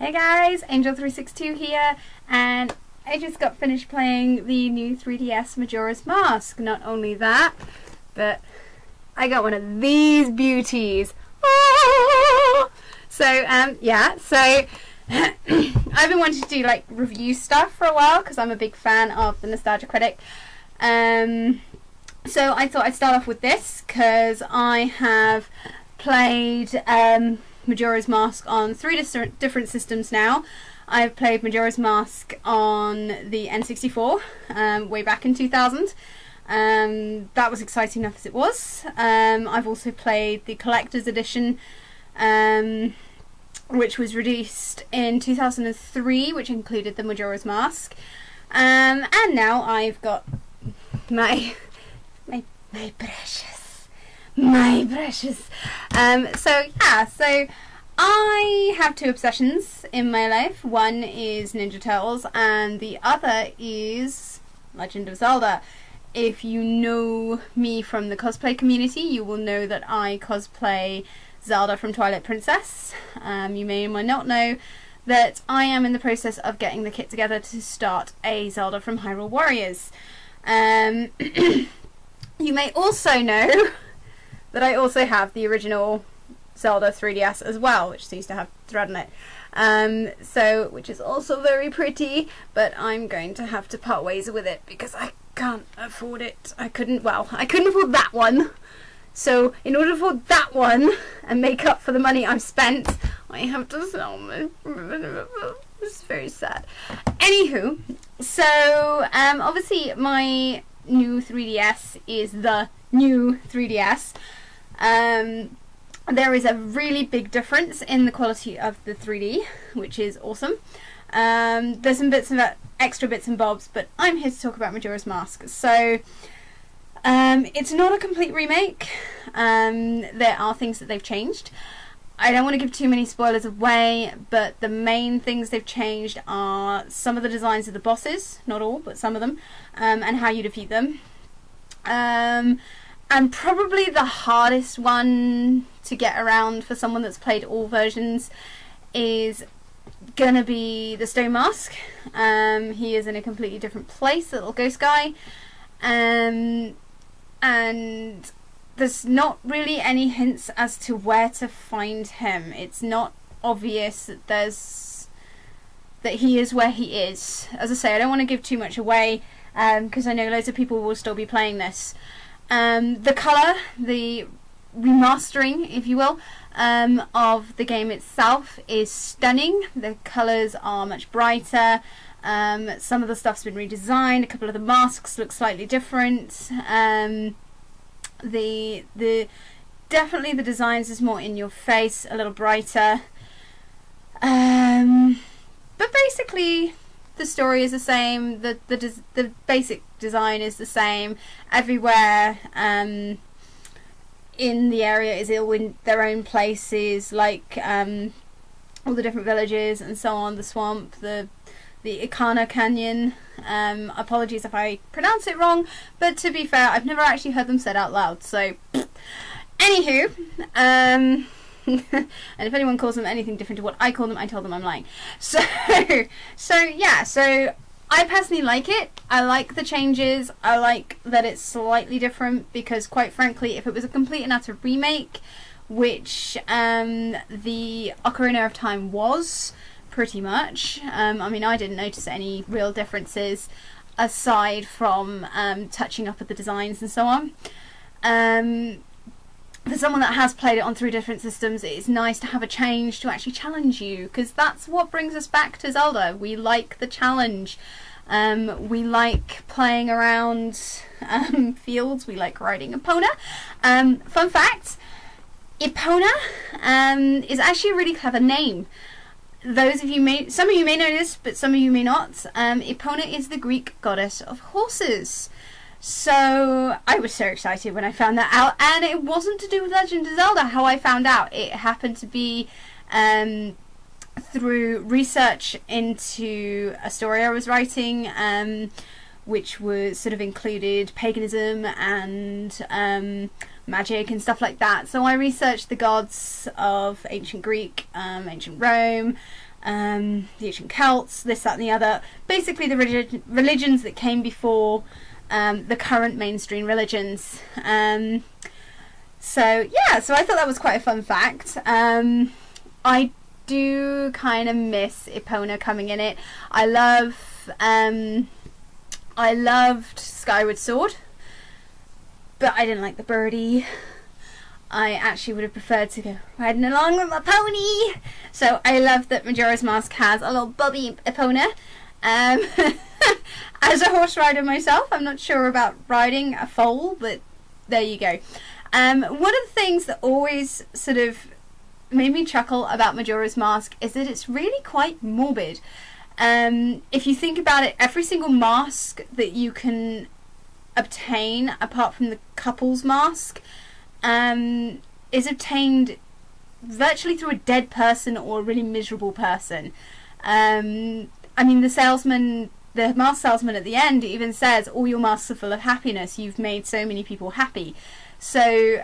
Hey guys, Angel362 here, and I just got finished playing the new 3DS Majora's Mask. Not only that, but I got one of these beauties. Oh! So I've been wanting to do like review stuff for a while because I'm a big fan of the Nostalgia Critic. So I thought I'd start off with this because I have played Majora's Mask on 3 different systems now. I've played Majora's Mask on the N64 way back in 2000. That was exciting enough as it was. I've also played the Collector's Edition, which was released in 2003, which included the Majora's Mask. And now I've got my precious. So I have 2 obsessions in my life. One is Ninja Turtles and the other is Legend of Zelda. If you know me from the cosplay community, you will know that I cosplay Zelda from Twilight Princess. You may or may not know that I am in the process of getting the kit together to start a Zelda from Hyrule Warriors. You may also know that I also have the original Zelda 3DS as well, which seems to have thread on it. Which is also very pretty, but I'm going to have to part ways with it because I can't afford it. I couldn't afford that one. So in order to afford that one and make up for the money I've spent, I have to sell my... It's very sad. Anywho, so obviously my new 3DS is the new 3DS. There is a really big difference in the quality of the 3D, which is awesome. There's some extra bits and bobs, but I'm here to talk about Majora's Mask. So it's not a complete remake. There are things that they've changed. I don't want to give too many spoilers away, but the main things they've changed are some of the designs of the bosses, not all, but some of them, and how you defeat them. And probably the hardest one to get around for someone that's played all versions is gonna be the Stone Mask. He is in a completely different place, the little ghost guy, and there's not really any hints as to where to find him. It's not obvious that he is where he is. As I say, I don't want to give too much away because I know loads of people will still be playing this. The colour, the remastering, if you will, of the game itself is stunning. The colours are much brighter. Some of the stuff's been redesigned. A couple of the masks look slightly different. Definitely the designs is more in your face, a little brighter. But basically the story is the same. The basic design is the same. Everywhere in the area is in their own places, like all the different villages and so on. The swamp, the Ikana Canyon. Apologies if I pronounce it wrong, but to be fair, I've never actually heard them said out loud, so anywho, and if anyone calls them anything different to what I call them, I tell them I'm lying. So I personally like it. I like the changes. I like that it's slightly different because, quite frankly, if it was a complete and utter remake, which the Ocarina of Time was, pretty much. I mean, I didn't notice any real differences aside from touching up of the designs and so on. For someone that has played it on 3 different systems, it's nice to have a change to actually challenge you, because that's what brings us back to Zelda. We like the challenge. We like playing around fields. We like riding Epona. Fun fact, Epona is actually a really clever name. Some of you may know this, but some of you may not. Epona is the Greek goddess of horses. So I was so excited when I found that out, and it wasn't to do with Legend of Zelda how I found out. It happened to be through research into a story I was writing, which was sort of included paganism and magic and stuff like that. So I researched the gods of ancient Greek, ancient Rome, the ancient Celts, this, that and the other. Basically the religions that came before the current mainstream religions. So yeah, so I thought that was quite a fun fact. I do kind of miss Epona coming in it. I loved Skyward Sword, but I didn't like the birdie. I actually would have preferred to go riding along with my pony. So I love that Majora's Mask has a little Bobby Epona. As a horse rider myself, I'm not sure about riding a foal, but there you go. One of the things that always sort of made me chuckle about Majora's Mask is that it's really quite morbid. If you think about it, every single mask that you can obtain, apart from the couple's mask, is obtained virtually through a dead person or a really miserable person. I mean, the mask salesman at the end even says, all your masks are full of happiness, you've made so many people happy. So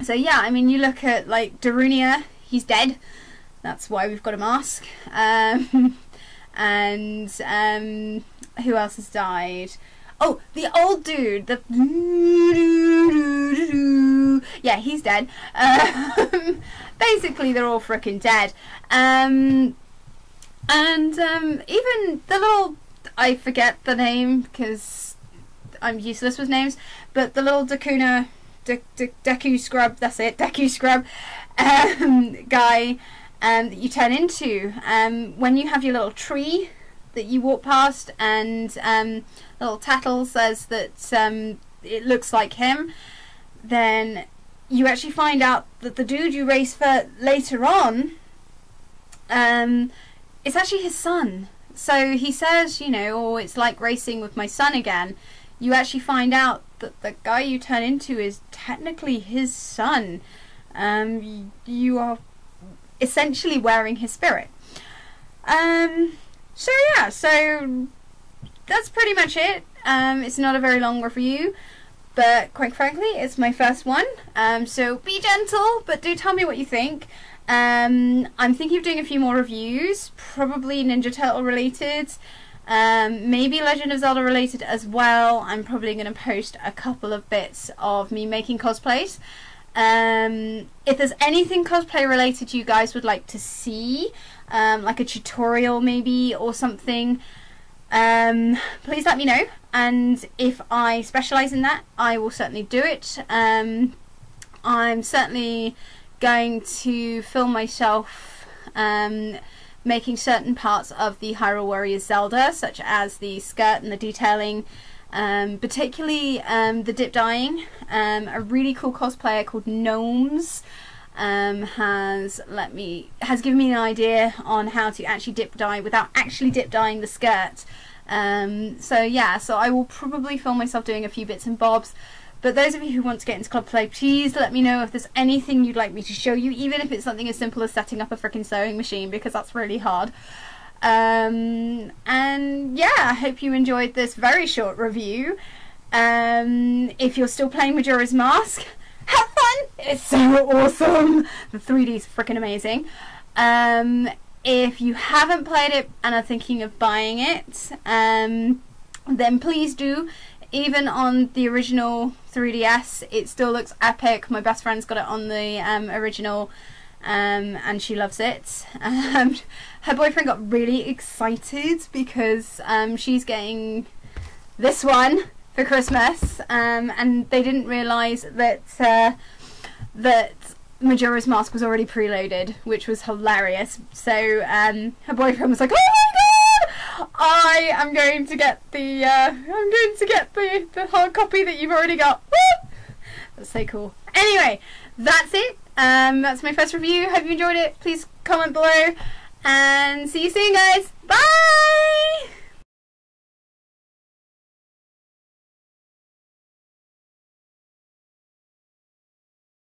yeah, I mean, you look at like Darunia, he's dead, that's why we've got a mask. And who else has died? Oh, the old dude, yeah, he's dead. Basically, they're all frickin' dead. And even the little, I forget the name because I'm useless with names, but the little Deku Scrub, that's it, Deku Scrub guy that you turn into, when you have your little tree that you walk past and little Tattle says that it looks like him, then you actually find out that the dude you race for later on, it's actually his son. So he says, you know, oh, it's like racing with my son again. You actually find out that the guy you turn into is technically his son. You are essentially wearing his spirit. So yeah, so that's pretty much it. It's not a very long review, but quite frankly, it's my first one. So be gentle, but do tell me what you think. I'm thinking of doing a few more reviews, probably Ninja Turtle related, maybe Legend of Zelda related as well. I'm probably going to post a couple of bits of me making cosplays. If there's anything cosplay related you guys would like to see, like a tutorial maybe or something, please let me know, and if I specialise in that, I will certainly do it. I'm certainly going to film myself making certain parts of the Hyrule Warriors Zelda, such as the skirt and the detailing, particularly the dip dyeing. A really cool cosplayer called Gnomes has given me an idea on how to actually dip dye without actually dip dyeing the skirt. So yeah, so I will probably film myself doing a few bits and bobs. But those of you who want to get into cosplay, please let me know if there's anything you'd like me to show you, even if it's something as simple as setting up a freaking sewing machine, because that's really hard. And yeah, I hope you enjoyed this very short review. If you're still playing Majora's Mask, have fun! It's so awesome! The 3D is freaking amazing. If you haven't played it and are thinking of buying it, then please do. Even on the original 3DS, it still looks epic. My best friend's got it on the original, and she loves it. Her boyfriend got really excited because she's getting this one for Christmas, and they didn't realise that that Majora's Mask was already preloaded, which was hilarious. So her boyfriend was like, "Oh my god! I am going to get the the hard copy that you've already got." Woo! That's so cool. Anyway, that's it. That's my first review. Hope you enjoyed it. Please comment below, and see you soon, guys. Bye.